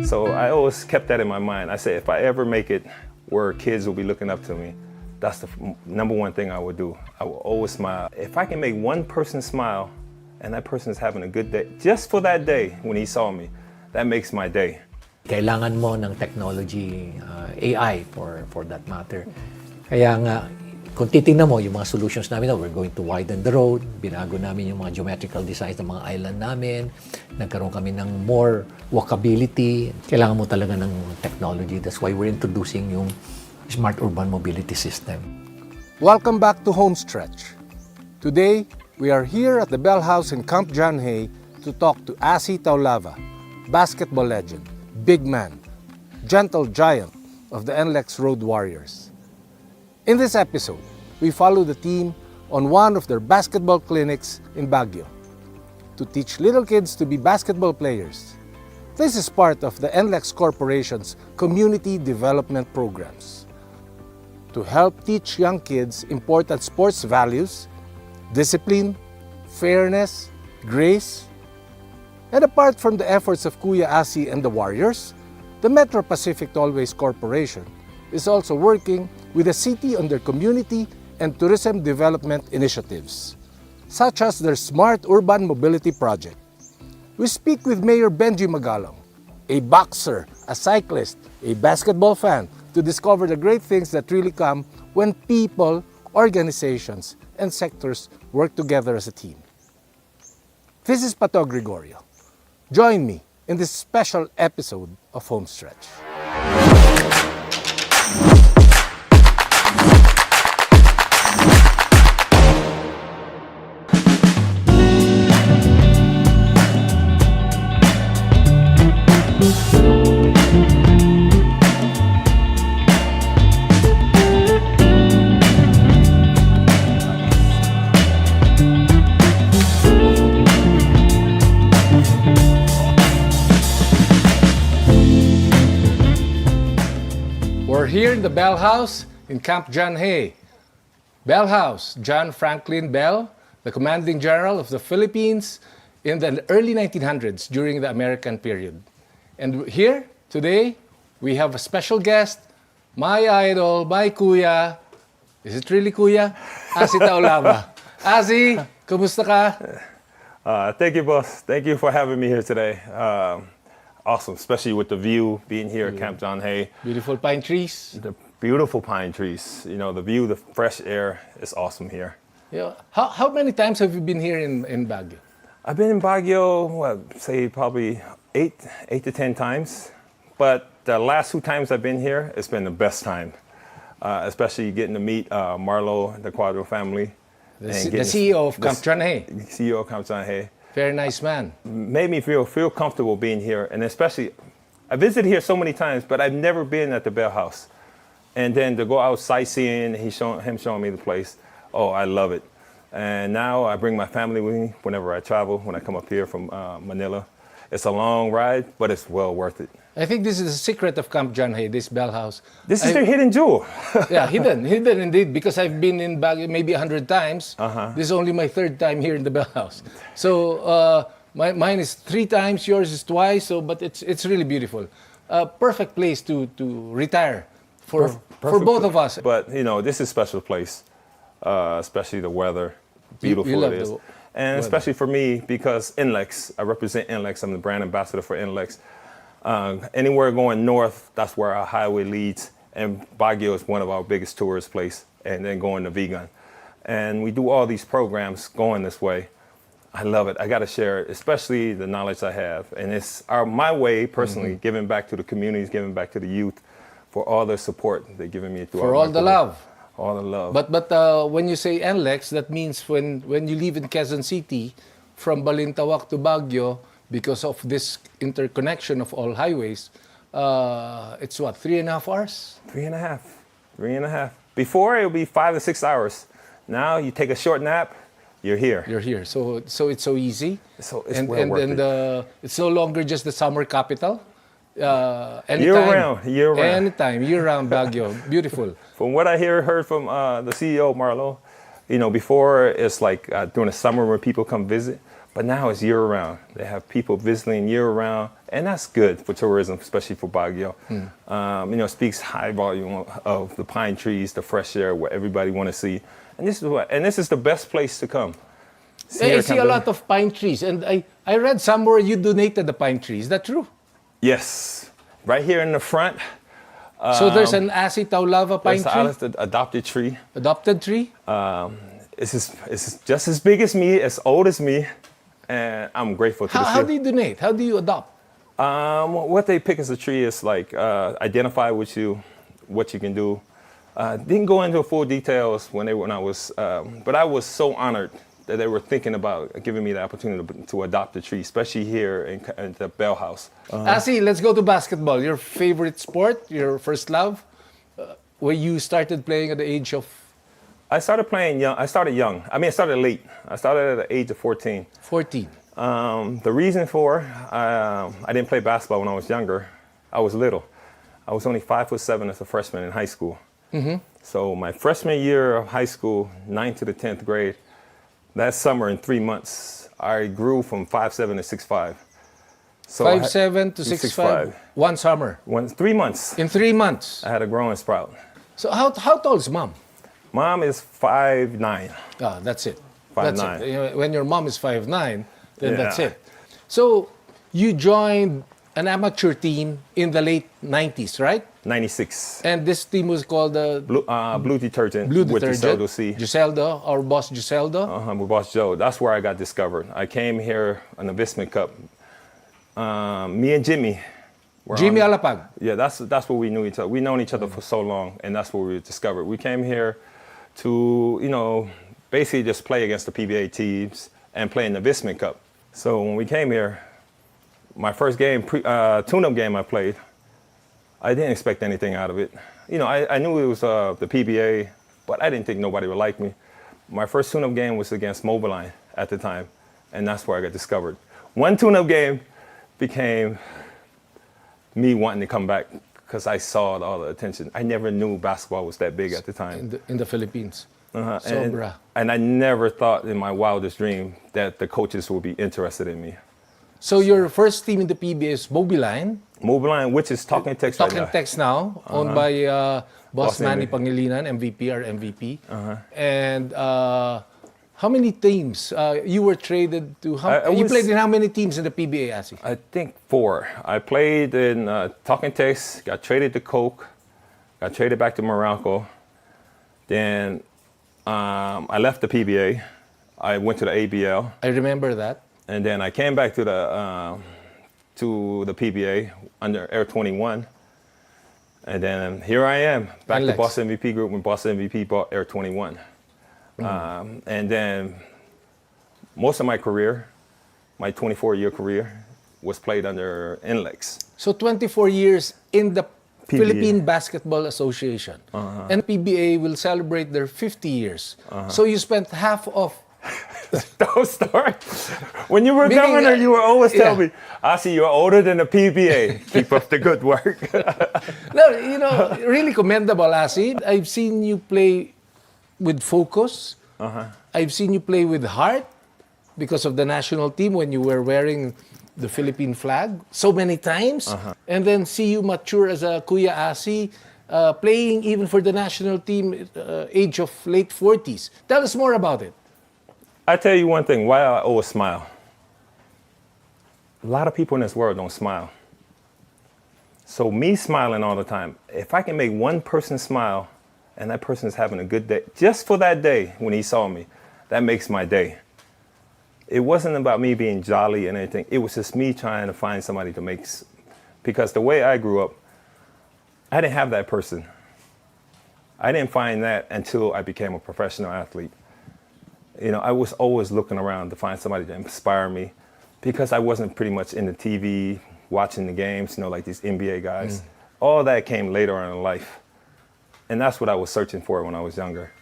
So I always kept that in my mind. I said, if I ever make it where kids will be looking up to me, that's the number one thing I would do. I will always smile. If I can make one person smile and that person is having a good day, just for that day when he saw me, that makes my day. Kailangan mo ng technology, AI for that matter. Kaya nga, kung titingnan mo yung mga solutions namin, we're going to widen the road, binago namin yung mga geometrical designs ng mga island namin, nagkaroon kami ng more walkability. Kailangan mo talaga ng technology. That's why we're introducing yung Smart Urban Mobility System. Welcome back to Homestretch. Today, we are here at the Bell House in Camp John Hay to talk to Asi Taulava, basketball legend, big man, gentle giant of the NLEX Road Warriors. In this episode, we follow the team on one of their basketball clinics in Baguio to teach little kids to be basketball players. This is part of the NLEX Corporation's community development programs to help teach young kids important sports values, discipline, fairness, grace. And apart from the efforts of Kuya Asi and the Warriors, the Metro Pacific Tollways Corporation is also working with the city on their community and tourism development initiatives, such as their Smart Urban Mobility Project. We speak with Mayor Benji Magalong, a boxer, a cyclist, a basketball fan, to discover the great things that really come when people, organizations, and sectors work together as a team. This is Pató Gregorio. Join me in this special episode of Homestretch. We're here in the Bell House in Camp John Hay. Bell House, John Franklin Bell, the commanding general of the Philippines in the early 1900s during the American period. And here, today, we have a special guest, my idol, my kuya. Is it really kuya? Asi Taulava. Asi, kumusta ka? Thank you, boss. Thank you for having me here today. Awesome, especially with the view being here at Camp John Hay. Beautiful pine trees. The beautiful pine trees. You know, the view, the fresh air is awesome here. Yeah. How many times have you been here in Baguio? I've been in Baguio, say probably eight to 10 times. But the last 2 times I've been here, it's been the best time. Especially getting to meet Marlo, the Quadro family. The CEO of Camp John Hay. CEO of Camp John Hay. Very nice man. Made me feel comfortable being here, and especially, I visited here so many times, but I've never been at the Bell House. And then to go out sightseeing, him showing me the place, oh, I love it. And now I bring my family with me whenever I travel, when I come up here from Manila. It's a long ride, but it's well worth it. I think this is the secret of Camp John Hay, this Bell House. This is their hidden jewel. Yeah, hidden indeed, because I've been in Baguio maybe 100 times. This is only my 3rd time here in the Bell House. So mine is 3 times, yours is twice, so, but it's really beautiful. Perfect place to retire for both of us. But, you know, this is a special place, especially the weather, beautiful it is. And especially for me, because NLEX, I represent NLEX, I'm the brand ambassador for NLEX. Anywhere going north, that's where our highway leads. And Baguio is one of our biggest tourist places, and then going to Vegan. And we do all these programs going this way. I love it. I got to share it, especially the knowledge I have. And it's my way, personally, giving back to the communities, giving back to the youth for all the support they're giving me throughout for all the love. All the love. But when you say NLEX, that means when you live in Quezon City, from Balintawak to Baguio, because of this interconnection of all highways, it's what, 3.5 hours? 3.5. 3.5. Before, it would be 5 to 6 hours. Now, you take a short nap, you're here. You're here. So it's so easy. So it's worth it. It's no longer just the summer capital. Anytime, year-round. Anytime, year-round Baguio. Beautiful. From what I heard from the CEO, Marlo, you know, before it's like during the summer when people come visit, But now it's year-round. They have people visiting year-round, and that's good for tourism, especially for Baguio. It speaks high volume of the pine trees, the fresh air, what everybody want to see. And this is the best place to come. I see a lot of pine trees, and I read somewhere you donated the pine trees. Is that true? Yes, right here in the front. So there's an Asi Taulava pine tree? There's an adopted tree. Adopted tree? It's just as big as me, as old as me, and I'm grateful to How do you donate? How do you adopt? What they pick as a tree is like identify what you can do. Didn't go into full details when I was, but I was so honored that they were thinking about giving me the opportunity to adopt a tree, especially here in the Bell House. Asi, let's go to basketball. Your favorite sport, your first love, where you started playing at the age of? I started playing young. I started young. I started late. I started at the age of 14. 14. The reason for I didn't play basketball when I was younger. I was little. I was only 5'7" as a freshman in high school. So my freshman year of high school, 9th to the 10th grade, that summer in 3 months, I grew from 5'7" to 6'5". So 5'7" to 6'5". 1 summer. 3 months. In 3 months. I had a growing sprout. So how tall is mom? Mom is 5'9". That's it. 5'9". That's it. When your mom is 5'9", then that's it. So you joined an amateur team in the late 90s, right? 96. And this team was called the Blue Detergent. Blue with Detergent. Giseldo C. Giseldo, our boss Giseldo. With Boss Joe. That's where I got discovered. I came here on the Vismit Cup. Me and Jimmy. Jimmy Alapag. Yeah, that's where we knew each other. We've known each other for so long, and that's where we were discovered. We came here to, basically just play against the PBA teams and play in the Vismit Cup. So when we came here, my first game, tune-up game I played, I didn't expect anything out of it. I knew it was the PBA, but I didn't think nobody would like me. My first tune-up game was against Mobiline at the time, and that's where I got discovered. One tune-up game became me wanting to come back because I saw all the attention. I never knew basketball was that big at the time. In the Philippines. And I never thought in my wildest dream that the coaches would be interested in me. So your first team in the PBA is Mobiline. Mobiline, which is Talking Text right now. Talking Text now, owned by Boss Manny Pangilinan, MVP, our MVP. And how many teams? You were traded to... you played in how many teams in the PBA, Asi? I think 4. I played in Talking Text, got traded to Coke, got traded back to Morocco. Then I left the PBA. I went to the ABL. I remember that. And then I came back to the PBA under Air 21. And then here I am, back to Boss MVP Group when Boss MVP bought Air 21. And then most of my career, my 24-year career, was played under NLEX. So 24 years in the Philippine Basketball Association. And PBA will celebrate their 50 years. So you spent half of... Don't start. When you were governor, you were always telling me, Asi, you're older than the PBA. Keep up the good work. No, really commendable, Asi. I've seen you play with focus. I've seen you play with heart because of the national team when you were wearing the Philippine flag so many times. And then see you mature as a Kuya Asi, playing even for the national team age of late 40s. Tell us more about it. I tell you one thing, why I always smile. A lot of people in this world don't smile. So me smiling all the time, if I can make one person smile and that person is having a good day, just for that day when he saw me, that makes my day. It wasn't about me being jolly and anything. It was just me trying to find somebody to make, because the way I grew up, I didn't have that person. I didn't find that until I became a professional athlete. I was always looking around to find somebody to inspire me because I wasn't pretty much in the TV, watching the games, like these NBA guys. All that came later on in life. And that's what I was searching for when I was younger.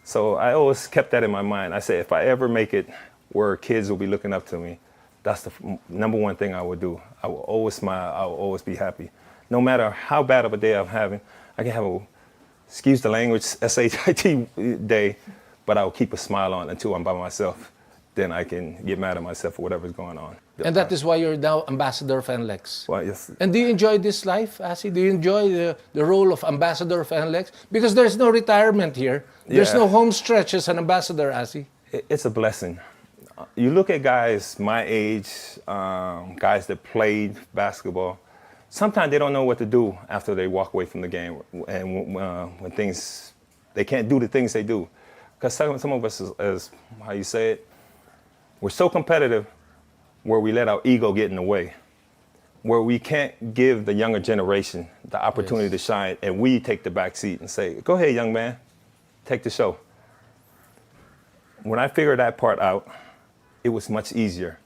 So I always kept that in my mind. I said, if I ever make it where kids will be looking up to me, that's the number one thing I would do. I will always smile. I will always be happy. No matter how bad of a day I'm having, I can have a, excuse the language, SHIT day, but I will keep a smile on until I'm by myself. then I can get mad at myself for whatever's going on. And that is why you're now ambassador of NLEX. Well, yes. And do you enjoy this life, Asi? Do you enjoy the role of ambassador of NLEX? Because there's no retirement here. There's no home stretch as an ambassador, Asi. It's a blessing. You look at guys my age, guys that played basketball, sometimes they don't know what to do after they walk away from the game, and when things, they can't do the things they do. Because some of us, as how you say it, we're so competitive where we let our ego get in the way, where we can't give the younger generation the opportunity to shine, and we take the back seat and say, go ahead, young man, take the show. When I figured that part out, it was much easier.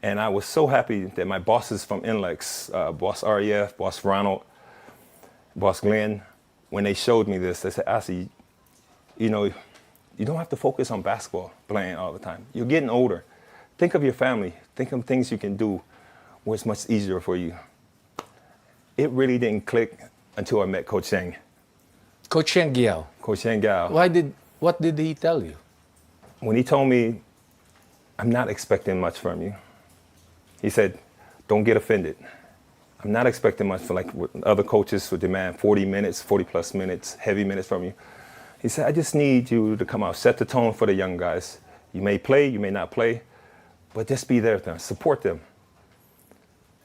And I was so happy that my bosses from NLEX, Boss REF, Boss Ronald, Boss Glenn, when they showed me this, they said, Asi, you know, you don't have to focus on basketball playing all the time. You're getting older. Think of your family. Think of things you can do where it's much easier for you. It really didn't click until I met Coach Cheng. Coach Cheng Giao. Coach Cheng Giao. What did he tell you? When he told me, I'm not expecting much from you. He said, don't get offended. I'm not expecting much for like what other coaches would demand 40 minutes, 40 plus minutes, heavy minutes from you. He said, I just need you to come out, set the tone for the young guys. You may play, you may not play, but just be there with them, support them.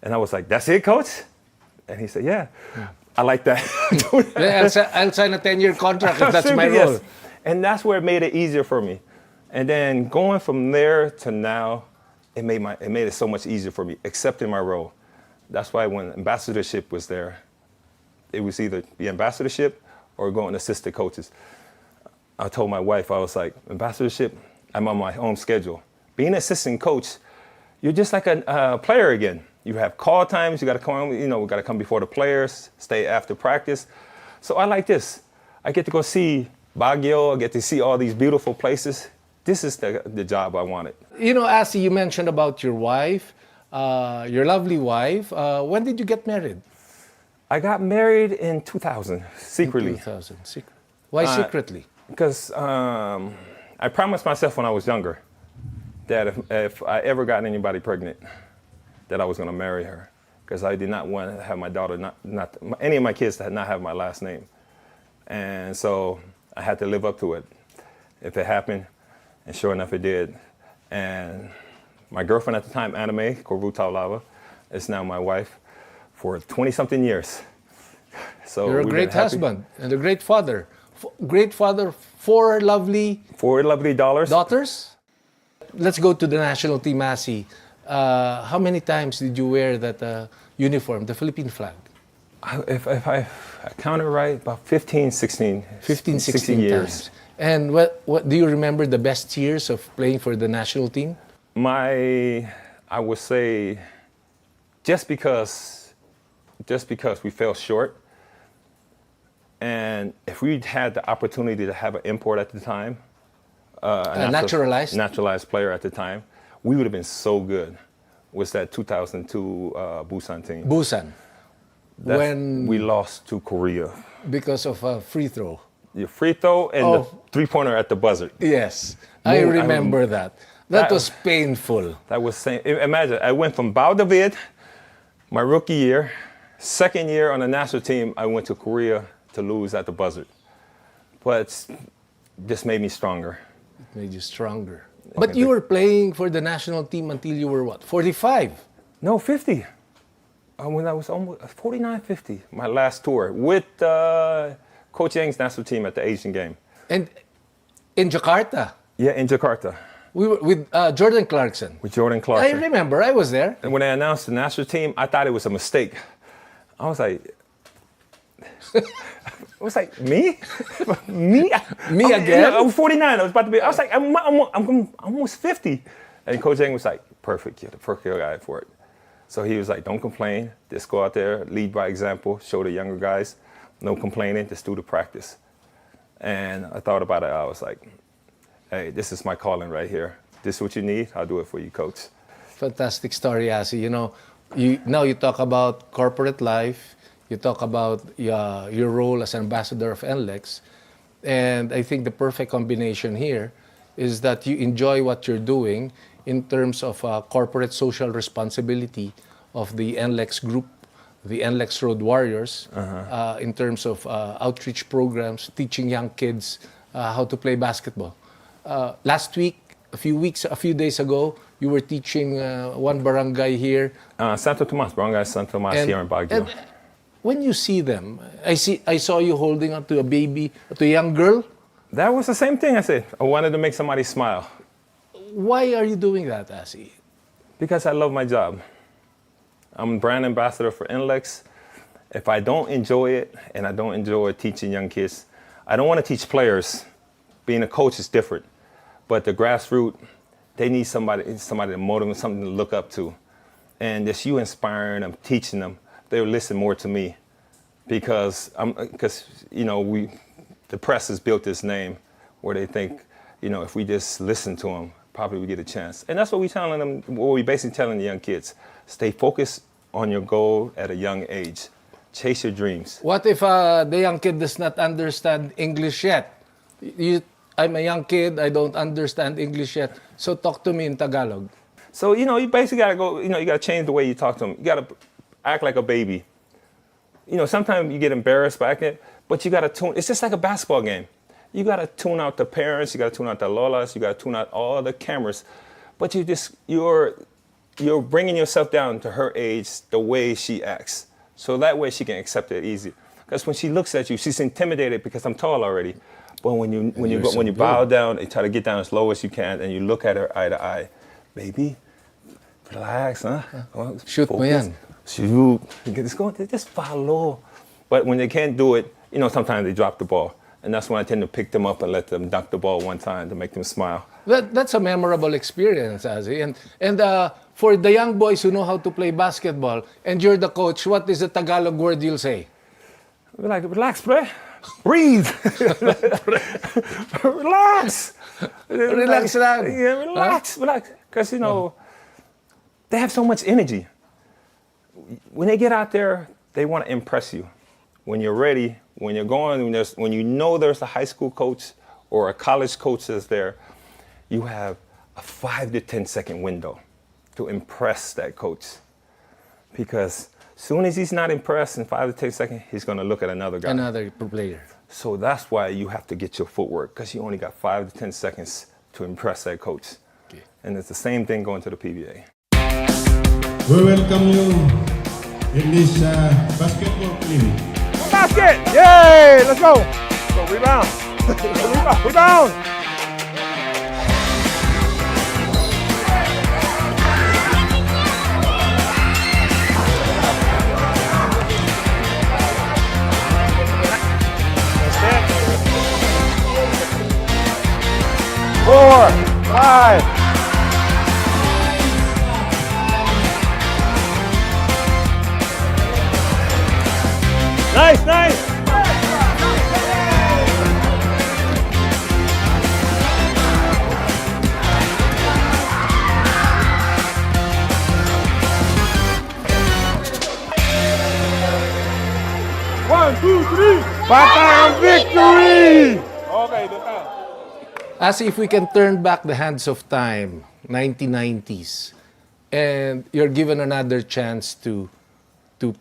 And I was like, that's it, coach? And he said, yeah, I like that. I'll sign a 10-year contract if that's my role. Yes. And that's where it made it easier for me. And then going from there to now, it made it so much easier for me, accepting my role. That's why when ambassadorship was there, it was either the ambassadorship or going to assist the coaches. I told my wife, I was like, ambassadorship, I'm on my own schedule. Being an assistant coach, you're just like a player again. You have call times, you got to come, we got to come before the players, stay after practice. So I like this. I get to go see Baguio, I get to see all these beautiful places. This is the job I wanted. You know, Asi, you mentioned about your wife, your lovely wife. When did you get married? I got married in 2000, secretly. In 2000, Why secretly? Because I promised myself when I was younger that if I ever got anybody pregnant, that I was going to marry her. Because I did not want to have my daughter, any of my kids to not have my last name. And so I had to live up to it. If it happened, and sure enough it did. And my girlfriend at the time, Asi Taulava, is now my wife for 20-something years. So you're a great husband and a great father. Great father, four lovely daughters. Let's go to the national team, Asi. How many times did you wear that uniform, the Philippine flag? If I counted right, about 15, 16 years. Times. And what do you remember the best years of playing for the national team? I would say, just because we fell short, and if we had the opportunity to have an import at the time, a naturalized player at the time, we would have been so good. Was that 2002 Busan team? Busan. When we lost to Korea because of a free throw. Your free throw and the three-pointer at the buzzer. Yes, I remember that. That was painful. That was same. Imagine, I went from Bao David, my rookie year, second year on the national team, I went to Korea to lose at the buzzer. But just made me stronger. It made you stronger. But you were playing for the national team until you were what, 45? No, 50. When I was almost 49, 50, my last tour with Coach Yang's national team at the Asian game. And in Jakarta? Yeah, in Jakarta. We were with Jordan Clarkson. With Jordan Clarkson. I remember, I was there. And when they announced the national team, I thought it was a mistake. I was like, me? Me? Me again? I was 49. I was about to be. I was like, I'm almost 50. And Coach Yang was like, perfect. You're the perfect guy for it. So he was like, don't complain. Just go out there, lead by example, show the younger guys. No complaining, just do the practice. And I thought about it. I was like, hey, this is my calling right here. This is what you need. I'll do it for you, coach. Fantastic story, Asi. You know, now you talk about corporate life. You talk about your role as ambassador of NLEX. And I think the perfect combination here is that you enjoy what you're doing in terms of corporate social responsibility of the NLEX group, the NLEX Road Warriors, in terms of outreach programs, teaching young kids how to play basketball. Last week, a few days ago, you were teaching one barangay here. Santo Tomas, barangay Santo Tomas here in Baguio. And when you see them, I saw you holding on to a baby, to a young girl. That was the same thing I said. I wanted to make somebody smile. Why are you doing that, Asi? Because I love my job. I'm brand ambassador for NLEX. If I don't enjoy it, and I don't enjoy teaching young kids, I don't want to teach players. Being a coach is different. But the grassroots, they need somebody to motivate, something to look up to. And just you inspiring them, teaching them, they'll listen more to me. Because the press has built this name where they think, if we just listen to them, probably we get a chance. And that's what we're telling them, what we're basically telling the young kids. Stay focused on your goal at a young age. Chase your dreams. What if the young kid does not understand English yet? I'm a young kid, I don't understand English yet, so talk to me in Tagalog. So, you basically gotta go, you gotta change the way you talk to them. You gotta act like a baby. Sometimes you get embarrassed by acting, but you gotta tune, it's just like a basketball game. You gotta tune out the parents, you gotta tune out the lolas, you gotta tune out all the cameras. But you're bringing yourself down to her age, the way she acts. So that way she can accept it easy. Because when she looks at you, she's intimidated because I'm tall already. But when you bow down and try to get down as low as you can, and you look at her eye to eye, baby, relax, huh? Shoot mo yan. Shoot. Just follow. But when they can't do it, sometimes they drop the ball. And that's when I tend to pick them up and let them dunk the ball one time to make them smile. That's a memorable experience, Asi. And for the young boys who know how to play basketball, and you're the coach, what is the Tagalog word you'll say? Like, relax, play. Breathe. Relax. Relax lang. Yeah, relax. Because, they have so much energy. When they get out there, they want to impress you. When you're ready, when you're going, when you know there's a high school coach or a college coach that's there, you have a 5 to 10 second window to impress that coach. Because soon as he's not impressed in 5 to 10 seconds, he's going to look at another guy. Another player. So that's why you have to get your footwork, because you only got 5 to 10 seconds to impress that coach. Okay. And it's the same thing going to the PBA. We welcome you in this basketball clinic. Basket! Yay! Let's go! Go rebound! Rebound! Four, 5. Nice! One, two, three! Pató victory! Okay, doon tayo. As if we can turn back the hands of time, 1990s, and you're given another chance to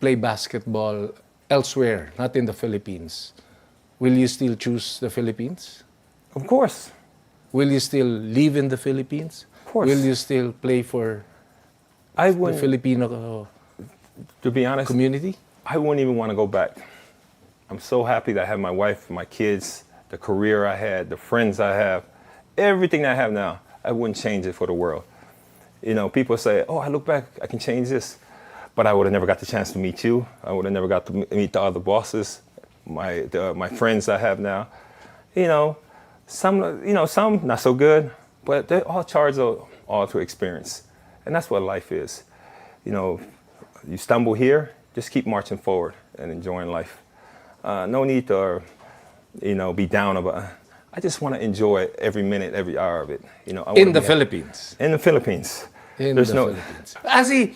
play basketball elsewhere, not in the Philippines, will you still choose the Philippines? Of course. Will you still live in the Philippines? Of course. Will you still play for the Filipino to be honest, community? I wouldn't even want to go back. I'm so happy that I have my wife, my kids, the career I had, the friends I have, everything that I have now. I wouldn't change it for the world. People say, oh, I look back, I can change this. But I would have never got the chance to meet you. I would have never got to meet the other bosses, my friends I have now. Some not so good, but they're all charged all through experience. And that's what life is. You stumble here, just keep marching forward and enjoying life. No need to, be down about it. I just want to enjoy every minute, every hour of it. In the Philippines. In the Philippines. Philippines. Asi,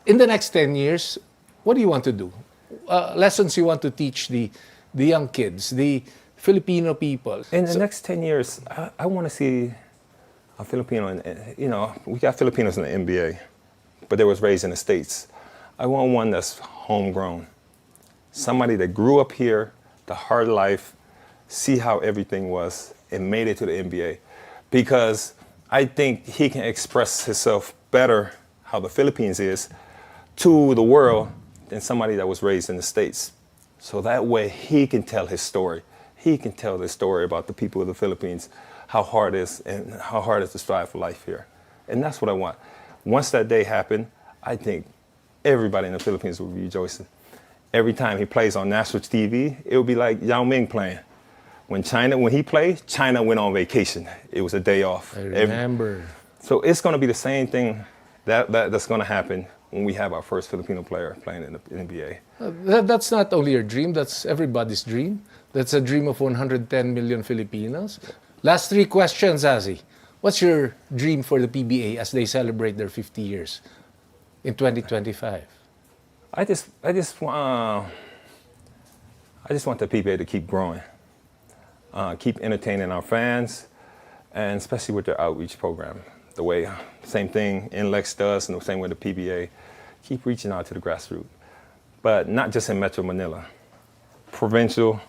in the next 10 years, what do you want to do? Lessons you want to teach the young kids, the Filipino people. In the next 10 years, I want to see a Filipino, we got Filipinos in the NBA, but they was raised in the States. I want one that's homegrown. Somebody that grew up here, the hard life, see how everything was, and made it to the NBA. Because I think he can express himself better how the Philippines is to the world than somebody that was raised in the States. So that way he can tell his story. He can tell the story about the people of the Philippines, how hard it is and how hard it is to strive for life here. And that's what I want. Once that day happened, I think everybody in the Philippines will be rejoicing. Every time he plays on national TV, it will be like Yao Ming playing. When he played, China went on vacation. It was a day off. I remember. So it's going to be the same thing that's going to happen when we have our first Filipino player playing in the NBA. That's not only your dream, that's everybody's dream. That's a dream of 110 million Filipinos. Last 3 questions, Asi. What's your dream for the PBA as they celebrate their 50 years in 2025? I just want the PBA to keep growing, keep entertaining our fans, and especially with their outreach program. The way, same thing NLEX does, and the same way the PBA, keep reaching out to the grassroots. But not just in Metro Manila. Provincial,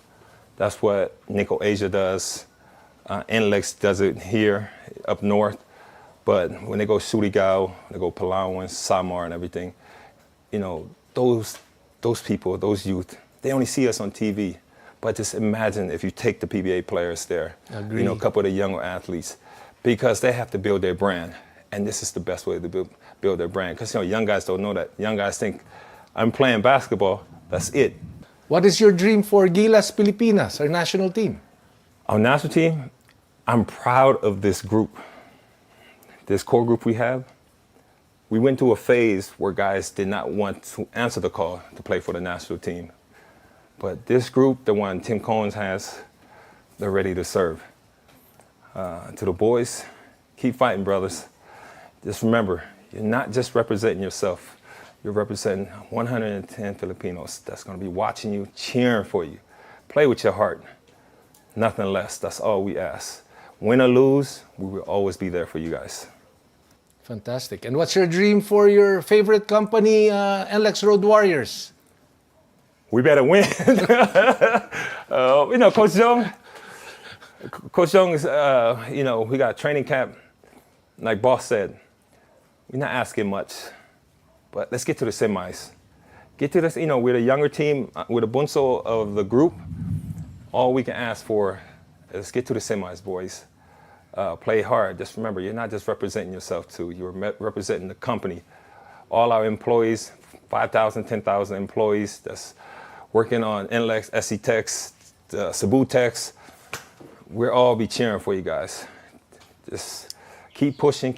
that's what Nico Asia does. NLEX does it here, up north. But when they go Surigao, they go Palawan, Samar, and everything, those people, those youth, they only see us on TV. But just imagine if you take the PBA players there, Agree. A couple of the younger athletes, because they have to build their brand. And this is the best way to build their brand. Because young guys don't know that. Young guys think, I'm playing basketball, that's it. What is your dream for Gilas Pilipinas, our national team? Our national team, I'm proud of this group, this core group we have. We went through a phase where guys did not want to answer the call to play for the national team. But this group, the one Tim Combs has, they're ready to serve. To the boys, keep fighting, brothers. Just remember, you're not just representing yourself. You're representing 110 Filipinos that's going to be watching you, cheering for you. Play with your heart. Nothing less. That's all we ask. Win or lose, we will always be there for you guys. Fantastic. And what's your dream for your favorite company, NLEX Road Warriors? We better win. Coach Jung. Coach Jung is, we got a training camp. Like Boss said, we're not asking much, but let's get to the semis. Get to this, we're the younger team, we're the bunso of the group. All we can ask for is get to the semis, boys. Play hard. Just remember, you're not just representing yourself too. You're representing the company. All our employees, 5,000, 10,000 employees that's working on NLEX, SC Techs, Cebu Techs. We'll all be cheering for you guys. Just keep pushing,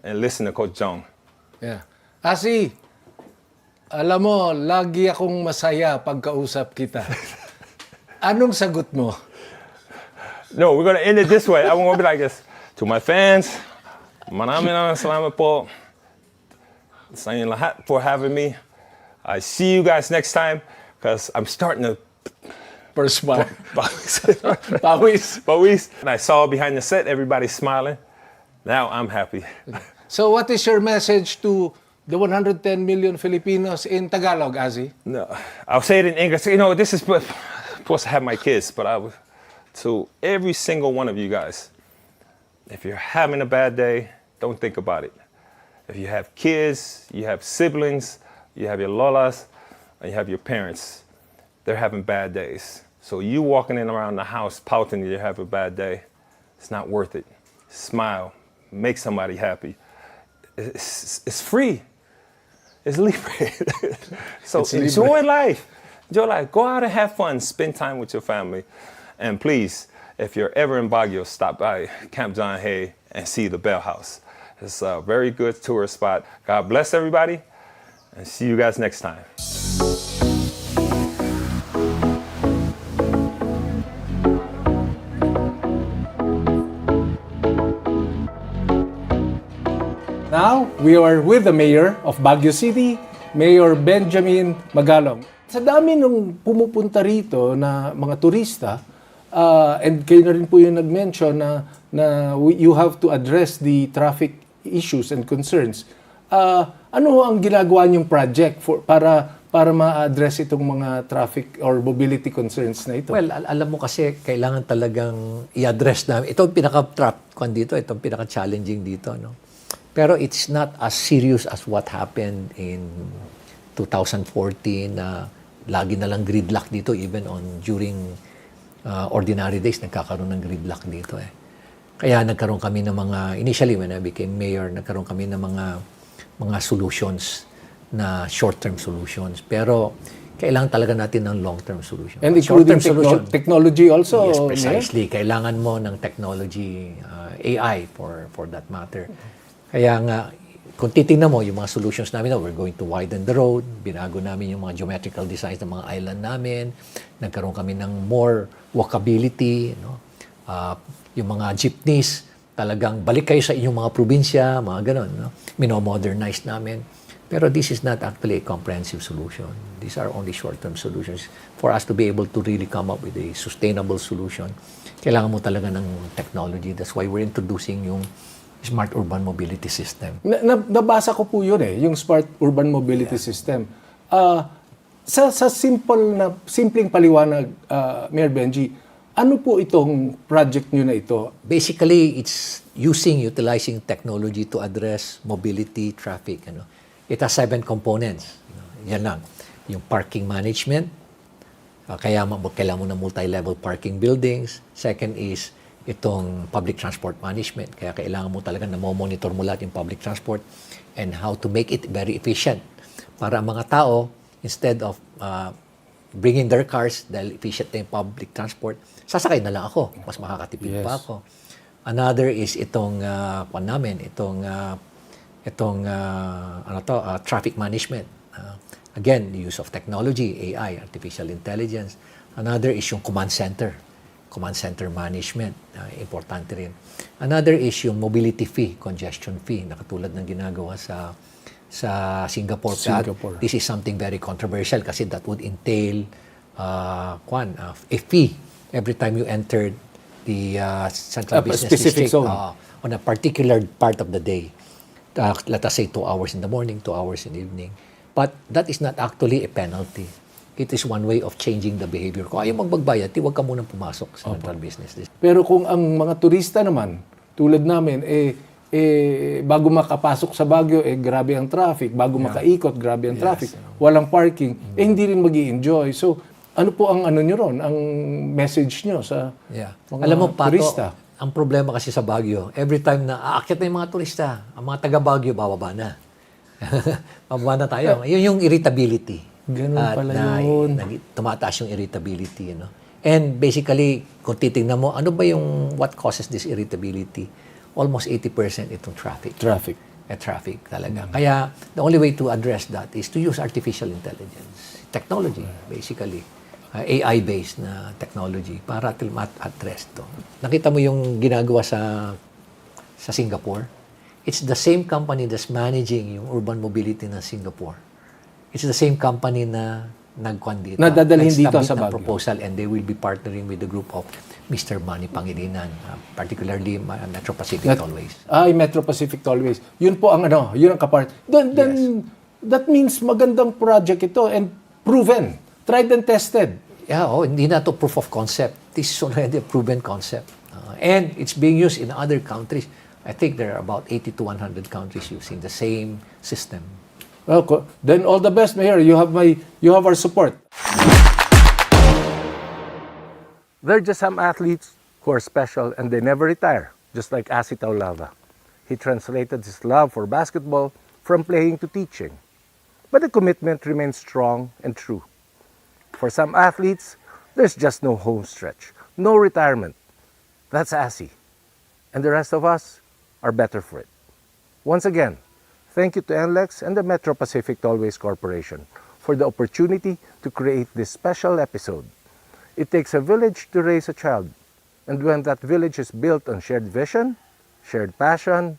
and listen to Coach Jong. Yeah. Asi, alam mo, lagi akong masaya pagkausap kita. Anong sagot mo? No, we're going to end it this way. I'm going to be like this. To my fans, maraming salamat po sa inyong lahat for having me. I see you guys next time because I'm starting to Perspire. Pawis. And I saw behind the set, everybody smiling. Now I'm happy. So what is your message to the 110 million Filipinos in Tagalog, Asi? No, I'll say it in English. This is supposed to have my kids, but to every single one of you guys, if you're having a bad day, don't think about it. If you have kids, you have siblings, you have your lolas, and you have your parents, they're having bad days. So you walking in around the house pouting that you have a bad day, it's not worth it. Smile, make somebody happy. It's free. It's libre. So enjoy life. Enjoy life. Go out and have fun. Spend time with your family. And please, if you're ever in Baguio, stop by Camp John Hay and see the Bell House. It's a very good tourist spot. God bless everybody, and see you guys next time. Now, we are with the Mayor of Baguio City, Mayor Benjamin Magalong. Sa dami nung pumupunta rito na mga turista, And kayo na rin po yung nag-mention you have to address the traffic issues and concerns. Ano ang ginagawa niyong project para ma-address itong mga traffic or mobility concerns na ito? Well, alam mo kasi kailangan talagang i-address namin. Ito ang pinaka-trap dito, ito ang pinaka-challenging dito, no? Pero it's not as serious as what happened in 2014 na lagi na lang gridlock dito even during ordinary days nagkakaroon ng gridlock dito eh. Kaya nagkaroon kami ng initially when I became mayor, nagkaroon kami ng mga solutions na short-term solutions. Pero kailangan talaga natin ng long-term solution. And including technology also? Yes, precisely. Mayor? Kailangan mo ng technology, AI for that matter. Kaya nga, kung titingnan mo yung mga solutions namin, we're going to widen the road, binago namin yung mga geometrical designs ng mga island namin, nagkaroon kami ng more walkability, no? Yung mga jeepneys, talagang balik kayo sa inyong mga probinsya, mga ganon, no? Mino-modernize namin. Pero this is not actually a comprehensive solution. These are only short-term solutions. For us to be able to really come up with a sustainable solution, kailangan mo talaga ng technology. That's why we're introducing yung Smart Urban Mobility System. Nabasa ko po yun yung Smart Urban Mobility System. Sa simpleng paliwanag, Mayor Benji, ano po itong project nyo na ito? Basically, it's utilizing technology to address mobility, traffic. It has 7 components. Yan lang. Yung parking management, kaya kailangan mo ng multi-level parking buildings. Second is itong public transport management. Kaya kailangan mo talaga na monitor mo lahat yung public transport and how to make it very efficient. Para ang mga tao, instead of bringing their cars, dahil efficient na yung public transport, sasakay na lang ako. Mas makakatipid pa ako. Another is itong traffic management. Again, the use of technology, AI, artificial intelligence. Another is yung command center management, importante rin. Another is yung mobility fee, congestion fee, na katulad ng ginagawa sa Singapore. This is something very controversial kasi that would entail a fee every time you entered the central business specific district zone. On a particular part of the day. Let us say 2 hours in the morning, 2 hours in the evening. But that is not actually a penalty. It is one way of changing the behavior. Kung ayaw magbayad, huwag ka munang pumasok sa central business district. Pero kung ang mga turista naman, tulad namin, bago makapasok sa Baguio, grabe ang traffic. Bago makaikot, grabe ang traffic. Walang parking, hindi rin mag-i-enjoy. So, ano po ang nyo ron? Ang message nyo sa mga Alam mo, Pato, turista? ang problema kasi sa Baguio, every time na aakyat na yung mga turista, ang mga taga Baguio, bababa na. Bababa na tayo. Yun yung irritability. Ganun pala yun. Tumataas yung irritability. And basically, kung titignan mo, what causes this irritability? Almost 80% itong traffic. Traffic talaga. Kaya, the only way to address that is to use artificial intelligence. Technology, basically. AI-based na technology para address to. Nakita mo yung ginagawa sa Singapore? It's the same company that's managing yung urban mobility ng Singapore. It's the same company na nagkuhan dito. Nadadalhin dito sa Baguio. Proposal and they will be partnering with the group of Mr. Manny Pangilinan, particularly Metro Pacific Tollways. Metro Pacific Tollways. Yun po ang yun ang kapart. Then that means magandang project ito and proven, tried and tested. Yeah, hindi na to proof of concept. This is already a proven concept. And it's being used in other countries. I think there are about 80 to 100 countries using the same system. Well, then all the best, Mayor. You have our support. They're just some athletes who are special and they never retire, just like Asi Taulava. He translated his love for basketball from playing to teaching. But the commitment remains strong and true. For some athletes, there's just no home stretch, no retirement. That's Asi. And the rest of us are better for it. Once again, thank you to NLEX and the Metro Pacific Tollways Corporation for the opportunity to create this special episode. It takes a village to raise a child, and when that village is built on shared vision, shared passion,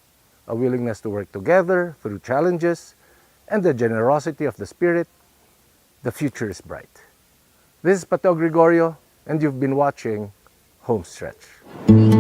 a willingness to work together through challenges, and the generosity of the spirit, the future is bright. This is Pató Gregorio, and you've been watching Homestretch.